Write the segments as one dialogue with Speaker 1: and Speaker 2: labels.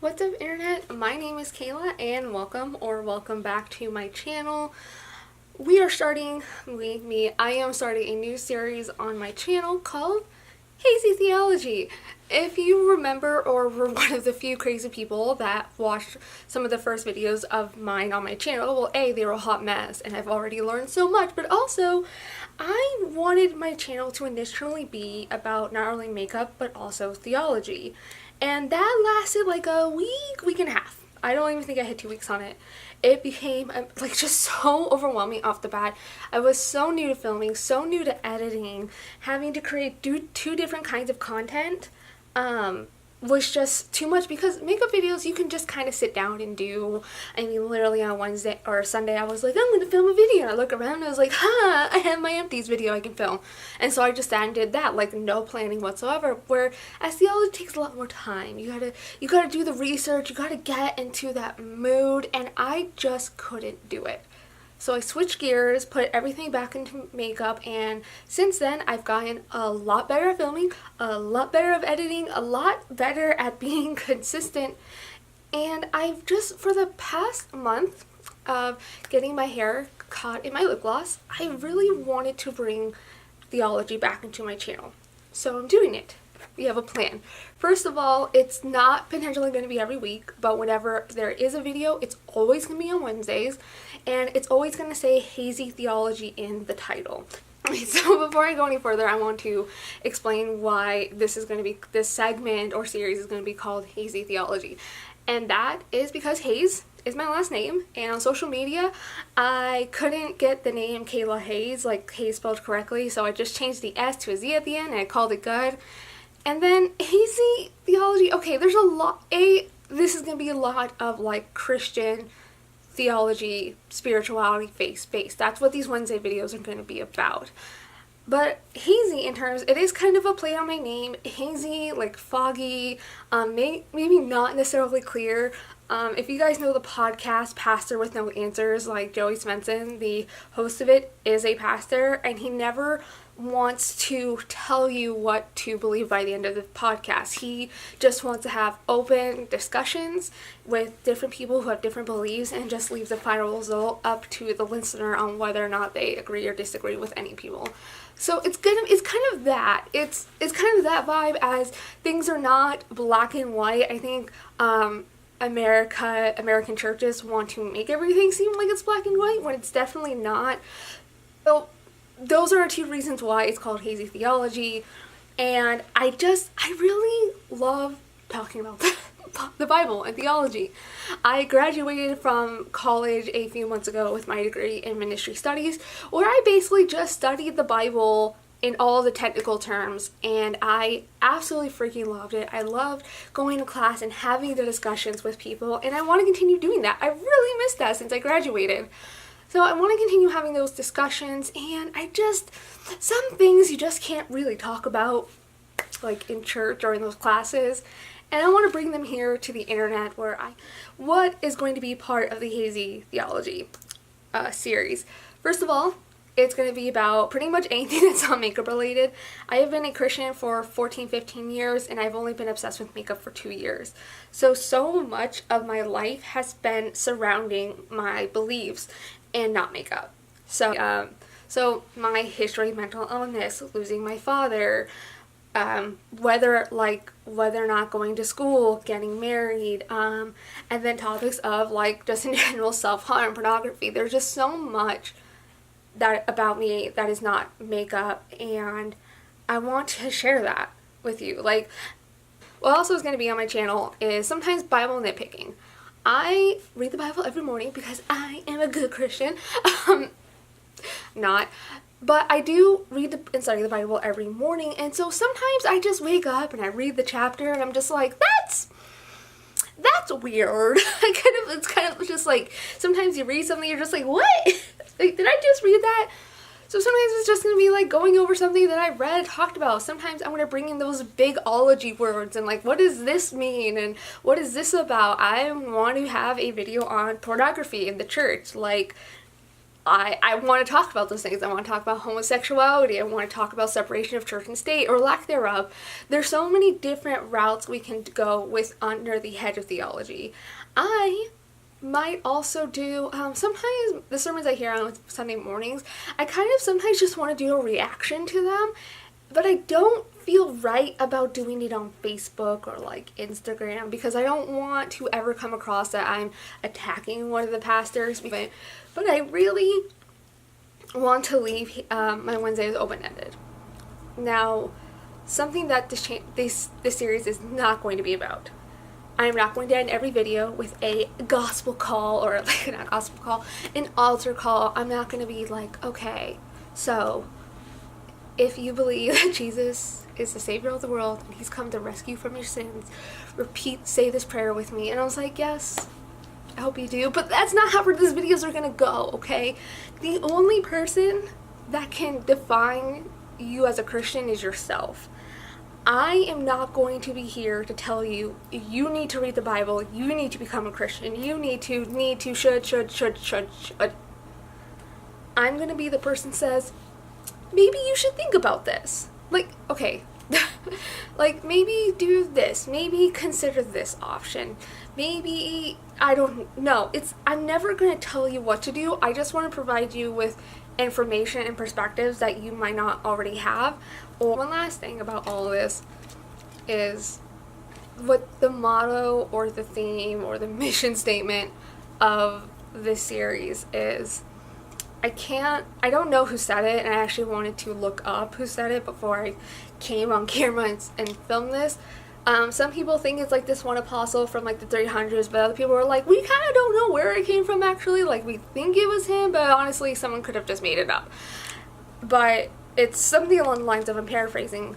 Speaker 1: What's up, internet? My name is Kayla and welcome back to my channel. We are starting, I am starting a new series on my channel called Hazey Theology. If you remember or were one of the few crazy people that watched some of the first videos of mine on my channel, well, A, they were a hot mess and I've already learned so much, but also I wanted my channel to initially be about not only makeup but also theology. And that lasted like a week and a half. I don't even think I had 2 weeks on it. It became like just so overwhelming off the bat. I was so new to filming, so new to editing, having to create two different kinds of content was just too much, because makeup videos you can just kind of sit down and do. I mean, literally on Wednesday or Sunday I was like, I'm gonna film a video, and I look around and I was like, I have my empties video I can film. And so I just sat and did that, like no planning whatsoever, whereas theology takes a lot more time. You gotta do the research, you gotta get into that mood, and I just couldn't do it. So I switched gears, put everything back into makeup, and since then I've gotten a lot better at filming, a lot better at editing, a lot better at being consistent, and I've just, for the past month of getting my hair caught in my lip gloss, I really wanted to bring theology back into my channel. So I'm doing it. We have a plan. First of all, it's not potentially going to be every week, but whenever there is a video, it's always going to be on Wednesdays, and it's always going to say Hazey Theology in the title. So before I go any further, I want to explain why this segment or series is going to be called Hazey Theology. And that is because Hayes is my last name, and on social media I couldn't get the name Kayla Hayes, like Hayes spelled correctly, so I just changed the S to a Z at the end and I called it good. And then Hazey Theology, okay, there's a lot, this is going to be a lot of like Christian theology, spirituality, faith-based. That's what these Wednesday videos are going to be about. But Hazey, in terms, it is kind of a play on my name. Hazey, like foggy, maybe not necessarily clear. If you guys know the podcast Pastor with No Answers, like Joey Svensson, the host of it, is a pastor, and he never wants to tell you what to believe by the end of the podcast. He just wants to have open discussions with different people who have different beliefs, and just leaves the final result up to the listener on whether or not they agree or disagree with any people. So it's kind of that. It's kind of that vibe, as things are not black and white. I think American churches want to make everything seem like it's black and white when it's definitely not. So those are 2 reasons why it's called Hazey Theology, and I really love talking about the Bible and theology. I graduated from college a few months ago with my degree in ministry studies, where I basically just studied the Bible in all the technical terms, and I absolutely freaking loved it. I loved going to class and having the discussions with people, and I want to continue doing that. I really missed that since I graduated. So I want to continue having those discussions, and some things you just can't really talk about like in church or in those classes, and I want to bring them here to the internet, where what is going to be part of the Hazey Theology series. First of all, it's going to be about pretty much anything that's not makeup related. I have been a Christian for 15 years, and I've only been obsessed with makeup for 2 years. So much of my life has been surrounding my beliefs and not makeup. So my history, mental illness, losing my father, whether or not going to school, getting married, and then topics of like just in general self-harm, pornography. There's just so much that about me that is not makeup, and I want to share that with you. Like, what also is going to be on my channel is sometimes Bible nitpicking. I read the Bible every morning because I am a good Christian. But I do read and study the Bible every morning, and so sometimes I just wake up and I read the chapter and I'm just like, that's weird. It's kind of just like, sometimes you read something, you're just like, what? Like, did I just read that? So sometimes it's just going to be like going over something that I read, talked about. Sometimes I'm going to bring in those big ology words and like, what does this mean? And what is this about? I want to have a video on pornography in the church. Like, I want to talk about those things. I want to talk about homosexuality. I want to talk about separation of church and state, or lack thereof. There's so many different routes we can go with under the head of theology. I might also do, sometimes the sermons I hear on Sunday mornings, I kind of sometimes just want to do a reaction to them, but I don't feel right about doing it on Facebook or like Instagram, because I don't want to ever come across that I'm attacking one of the pastors. But I really want to leave my Wednesdays open-ended. Now, something that this series is not going to be about. I am not going to end every video with a gospel call, or like not gospel call, an altar call. I'm not going to be like, okay, so if you believe that Jesus is the Savior of the world and He's come to rescue you from your sins, say this prayer with me. And I was like, yes, I hope you do. But that's not how these videos are going to go, okay? The only person that can define you as a Christian is yourself. I am not going to be here to tell you, you need to read the Bible, you need to become a Christian, you should. I'm going to be the person that says, maybe you should think about this. Like, okay, like maybe do this, maybe consider this option, maybe, I don't know. I'm never going to tell you what to do. I just want to provide you with information and perspectives that you might not already have. One last thing about all of this is what the motto or the theme or the mission statement of this series is. I don't know who said it, and I actually wanted to look up who said it before I came on camera and filmed this. Some people think it's like this one apostle from like the 300s, but other people are like, we kind of don't know where it came from actually. Like, we think it was him, but honestly, someone could have just made it up. But it's something along the lines of, I'm paraphrasing,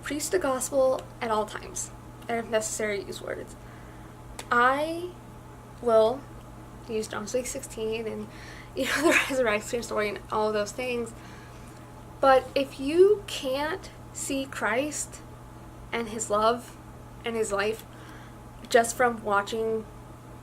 Speaker 1: preach the gospel at all times, and if necessary, use words. I will use John 6:16 and, you know, the resurrection story and all of those things. But if you can't see Christ and His love and His life just from watching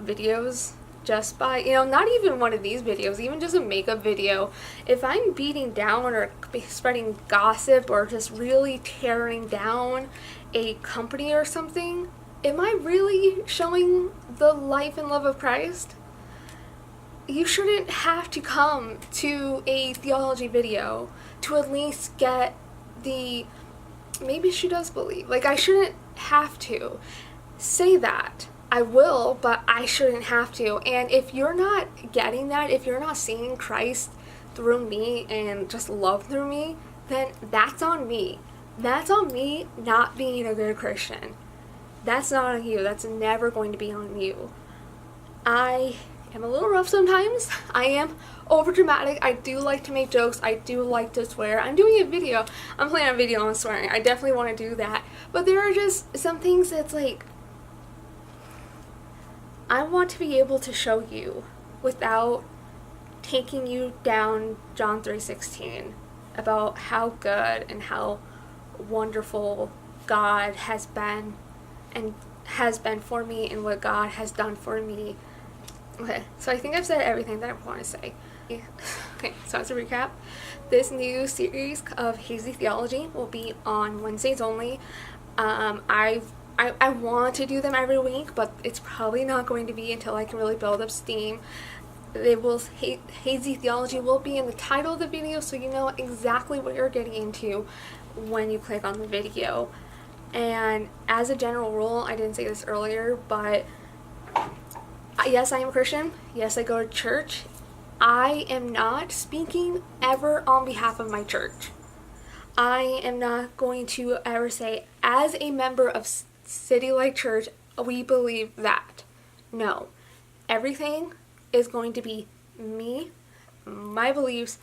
Speaker 1: videos, just by, you know, not even one of these videos, even just a makeup video, if I'm beating down or spreading gossip or just really tearing down a company or something, am I really showing the life and love of Christ? You shouldn't have to come to a theology video to at least get the, maybe she does believe. Like, I shouldn't have to say that. I will, but I shouldn't have to. And if you're not getting that, if you're not seeing Christ through me and just love through me, then that's on me. That's on me not being a good Christian. That's not on you. That's never going to be on you. I am a little rough sometimes. I am over dramatic. I do like to make jokes. I do like to swear. I'm doing a video. I'm planning a video on swearing. I definitely want to do that. But there are just some things that's like, I want to be able to show you without taking you down John 3:16 about how good and how wonderful God has been and has been for me and what God has done for me. Okay, so I think I've said everything that I want to say. Okay, so as a recap, this new series of Hazey Theology will be on Wednesdays only. I want to do them every week, but it's probably not going to be until I can really build up steam. Hazey Theology will be in the title of the video, so you know exactly what you're getting into when you click on the video. And as a general rule, I didn't say this earlier, but yes, I am a Christian. Yes, I go to church. I am not speaking ever on behalf of my church. I am not going to ever say, as a member of City Light Church, we believe that. No. Everything is going to be me, my beliefs,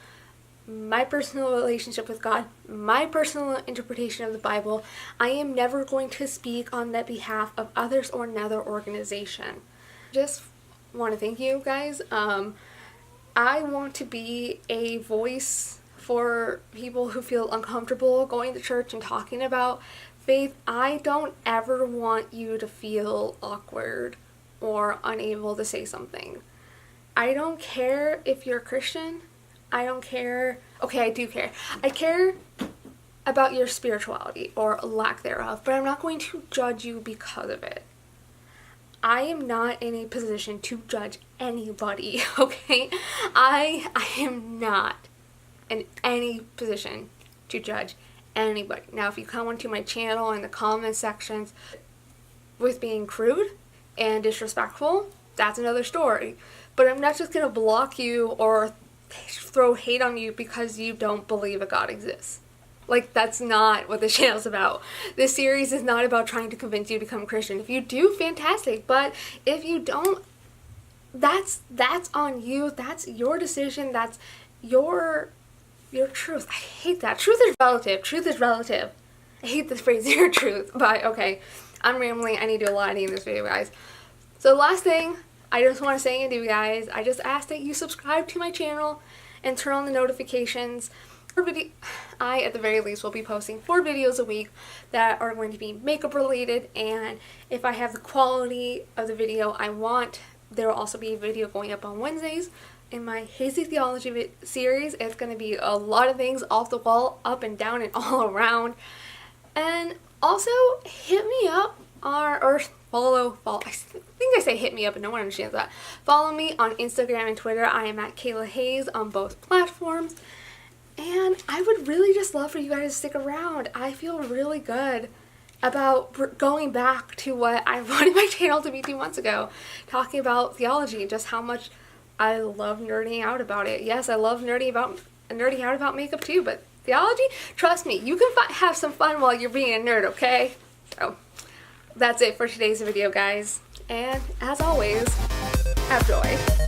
Speaker 1: my personal relationship with God, my personal interpretation of the Bible. I am never going to speak on the behalf of others or another organization. Just want to thank you guys. I want to be a voice for people who feel uncomfortable going to church and talking about faith. I don't ever want you to feel awkward or unable to say something. I don't care if you're a Christian. I don't care. Okay, I do care. I care about your spirituality or lack thereof, but I'm not going to judge you because of it. I am not in a position to judge anybody, okay? I am not in any position to judge anybody. Now, if you come onto my channel in the comment sections with being crude and disrespectful, that's another story. But I'm not just going to block you or throw hate on you because you don't believe a God exists. Like, that's not what this channel's about. This series is not about trying to convince you to become a Christian. If you do, fantastic. But if you don't, that's on you. That's your decision. That's your truth. I hate that. Truth is relative. Truth is relative. I hate this phrase, your truth. But okay, I'm rambling. I need to do a lot in this video, guys. So the last thing I just want to say to you guys, I just ask that you subscribe to my channel and turn on the notifications. I, at the very least, will be posting 4 videos a week that are going to be makeup related, and if I have the quality of the video I want, there will also be a video going up on Wednesdays in my Hazey Theology series. It's going to be a lot of things off the wall, up and down, and all around. And also, hit me up or follow, I think I say hit me up and no one understands that. Follow me on Instagram and Twitter. I am at Kayla Hayes on both platforms. And I would really just love for you guys to stick around. I feel really good about going back to what I wanted my channel to be 2 months ago, talking about theology and just how much I love nerding out about it. Yes, I love nerding out about makeup too, but theology, trust me, you can have some fun while you're being a nerd, okay? So that's it for today's video, guys. And as always, have joy.